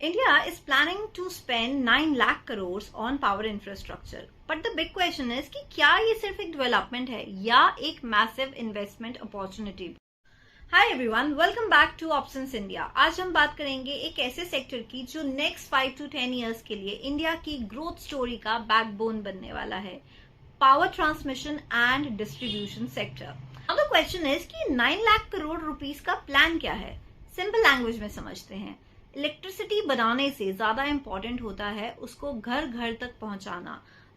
India is planning to spend 9 lakh crores on power infrastructure. But the big question is कि क्या ये सिर्फ एक डेवलपमेंट है या एक massive investment opportunity? Hi everyone, welcome back two options India. आज हम बात करेंगे एक ऐसे सेक्टर की जो नेक्स्ट 5 to 10 इयर्स के लिए इंडिया की ग्रोथ स्टोरी का बैकबोन बनने वाला है, power transmission and distribution sector. अब द क्वेश्चन इज कि 9 लाख करोड़ रुपीस का प्लान क्या है? सिंपल लैंग्वेज में समझते हैं। इलेक्ट्रिसिटी बनाने से ज्यादा इंपॉर्टेंट होता है उसको घर घर तक पहुंचाना।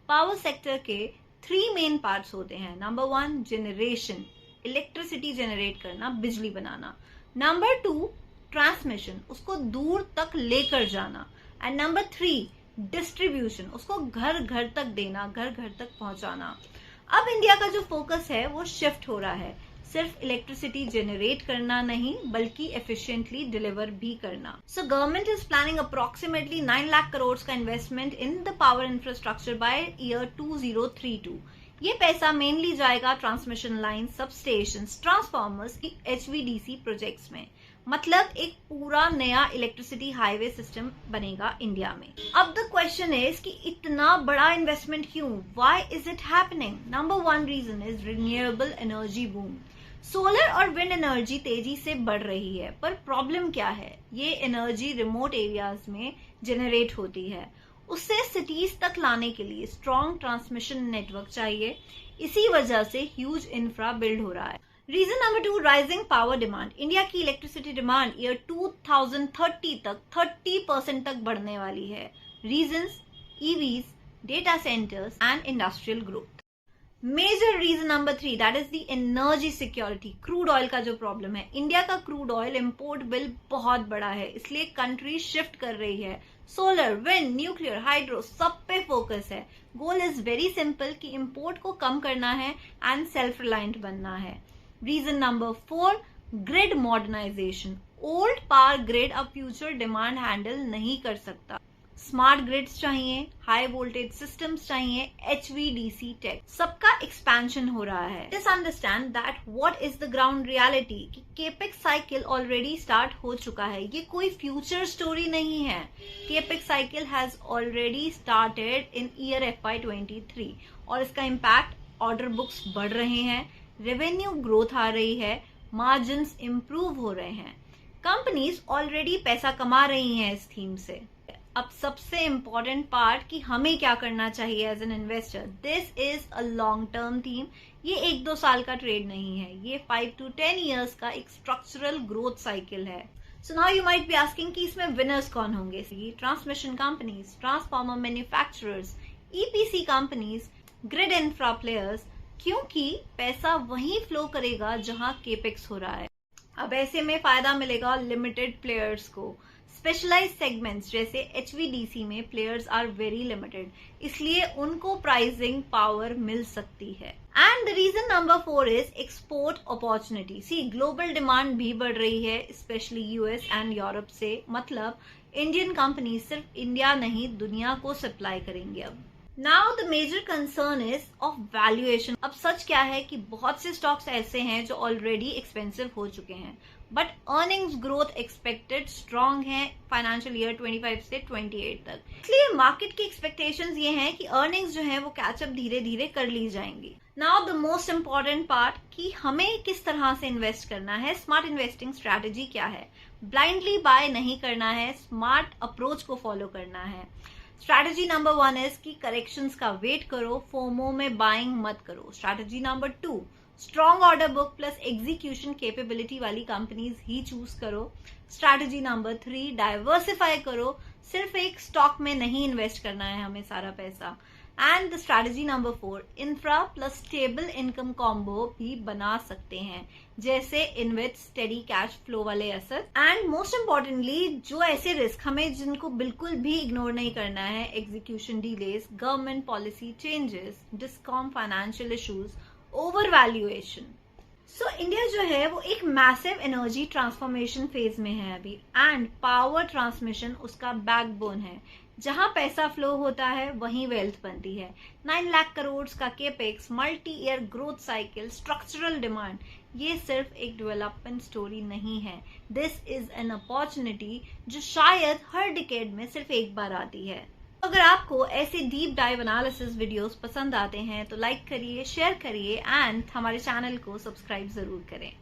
पावर सेक्टर के 3 मेन पार्ट्स होते हैं। नंबर 1 जनरेशन, इलेक्ट्रिसिटी जनरेट करना, बिजली बनाना। नंबर 2 ट्रांसमिशन, उसको दूर तक लेकर जाना। एंड नंबर 3 डिस्ट्रीब्यूशन, उसको घर घर तक देना, घर घर तक पहुंचाना। अब इंडिया का जो फोकस है वो शिफ्ट हो रहा है, सिर्फ इलेक्ट्रिसिटी जनरेट करना नहीं बल्कि एफिशिएंटली डिलीवर भी करना। So government is planning approximately 9 lakh crore का investment in the power infrastructure by year 2032। ये पैसा मेनली जाएगा transmission line, substation, transformers की HVDC प्रोजेक्ट्स में। मतलब एक पूरा नया इलेक्ट्रिसिटी हाईवे सिस्टम बनेगा इंडिया में। अब द क्वेश्चन इज कि इतना बड़ा इन्वेस्टमेंट क्यों? Why is it happening? Number 1 reason is renewable energy boom. Solar और विंड एनर्जी तेजी से बढ़ रही है, पर प्रॉब्लम क्या है? ये एनर्जी रिमोट एरियाज में जनरेट होती है, उससे सिटीज तक लाने के लिए स्ट्रॉन्ग ट्रांसमिशन नेटवर्क चाहिए। इसी वजह से ह्यूज इंफ्रा बिल्ड हो रहा है। Reason number 2 rising power demand. India की इलेक्ट्रिसिटी डिमांड ईयर 2030 तक 30% तक बढ़ने वाली है। Reasons EVs, data centres and industrial growth. Major reason number 3 that is the energy security. Crude oil का जो प्रॉब्लम है, इंडिया का क्रूड ऑयल इंपोर्ट बिल बहुत बड़ा है, इसलिए कंट्री शिफ्ट कर रही है। सोलर, विंड, न्यूक्लियर, हाइड्रो सब पे फोकस है। गोल इज वेरी सिंपल कि इंपोर्ट को कम करना है एंड सेल्फ रिलायंट बनना है। Reason number 4 grid modernisation. Old power grid अब फ्यूचर डिमांड हैंडल नहीं कर सकता। स्मार्ट ग्रिड्स चाहिए, हाई वोल्टेज सिस्टम्स चाहिए, HVDC टेक, सबका एक्सपेंशन हो रहा है। Just understand that what is the ground reality कि केपेक्स साइकिल ऑलरेडी स्टार्ट हो चुका है। ये कोई फ्यूचर स्टोरी नहीं है। Capex cycle has already started in year FY23 और इसका इम्पैक्ट ऑर्डर बुक्स बढ़ रहे हैं, रेवेन्यू ग्रोथ आ रही है, मार्जिन्स इंप्रूव हो रहे हैं, कंपनीज ऑलरेडी पैसा कमा रही हैं इस थीम से। अब सबसे इंपॉर्टेंट पार्ट कि हमें क्या करना चाहिए as an investor. This is a long term theme. ये 1-2 साल का ट्रेड नहीं है, ये 5 to 10 इयर्स का एक स्ट्रक्चरल ग्रोथ साइकिल है। So now you might be asking कि इसमें विनर्स कौन होंगे? Transmission companies, transformer manufacturers, EPC companies, grid infra players, क्योंकि पैसा वहीं फ्लो करेगा जहां केपेक्स हो रहा है। अब ऐसे में फायदा मिलेगा लिमिटेड प्लेयर्स को। स्पेशलाइज सेगमेंट्स जैसे HVDC में प्लेयर्स आर वेरी लिमिटेड, इसलिए उनको प्राइसिंग पावर मिल सकती है। And the reason number 4 is export opportunity. See global demand भी बढ़ रही है, स्पेशली US एंड यूरोप से। मतलब इंडियन कंपनी सिर्फ इंडिया नहीं दुनिया को सप्लाई करेंगे। अब now the major concern is of valuation. अब सच क्या है कि बहुत से स्टॉक्स ऐसे हैं जो ऑलरेडी एक्सपेंसिव हो चुके हैं, but earnings growth expected strong है फाइनेंशियल ईयर 25 से 28 तक। इसलिए मार्केट की एक्सपेक्टेशंस ये हैं कि अर्निंग्स जो है वो कैचअप धीरे धीरे कर ली जाएंगी। Now the most important part कि हमें किस तरह से इन्वेस्ट करना है। स्मार्ट इन्वेस्टिंग स्ट्रैटेजी क्या है? ब्लाइंडली बाय नहीं करना है, स्मार्ट अप्रोच को फॉलो करना है। स्ट्रैटेजी नंबर 1 इज कि करेक्शंस का वेट करो, फोमो में बाइंग मत करो। Strategy number 2 strong order book plus execution capability वाली कंपनीज ही चूज करो। स्ट्रैटेजी नंबर 3 डाइवर्सिफाई करो, सिर्फ एक स्टॉक में नहीं इन्वेस्ट करना है हमें सारा पैसा। And the strategy number 4 infra plus stable income combo भी बना सकते हैं, जैसे इन्वेस्ट स्टेडी कैश फ्लो वाले एसेट। एंड मोस्ट इंपॉर्टेंटली जो ऐसे रिस्क हमें जिनको बिल्कुल भी इग्नोर नहीं करना है, execution delays, government policy changes, discom financial issues, over valuation. So India जो है वो एक मैसिव एनर्जी ट्रांसफॉर्मेशन फेज में है अभी, एंड पावर ट्रांसमिशन उसका बैकबोन है। जहां पैसा फ्लो होता है वहीं वेल्थ बनती है। 9 लाख करोड़ का capex, multi year growth cycle, structural demand, ये सिर्फ एक डेवलपमेंट स्टोरी नहीं है, दिस इज एन अपॉर्चुनिटी जो शायद हर डिकेड में सिर्फ एक बार आती है। अगर आपको ऐसे डीप डाइव एनालिसिस वीडियोस पसंद आते हैं तो लाइक करिए, शेयर करिए एंड हमारे चैनल को सब्सक्राइब जरूर करें।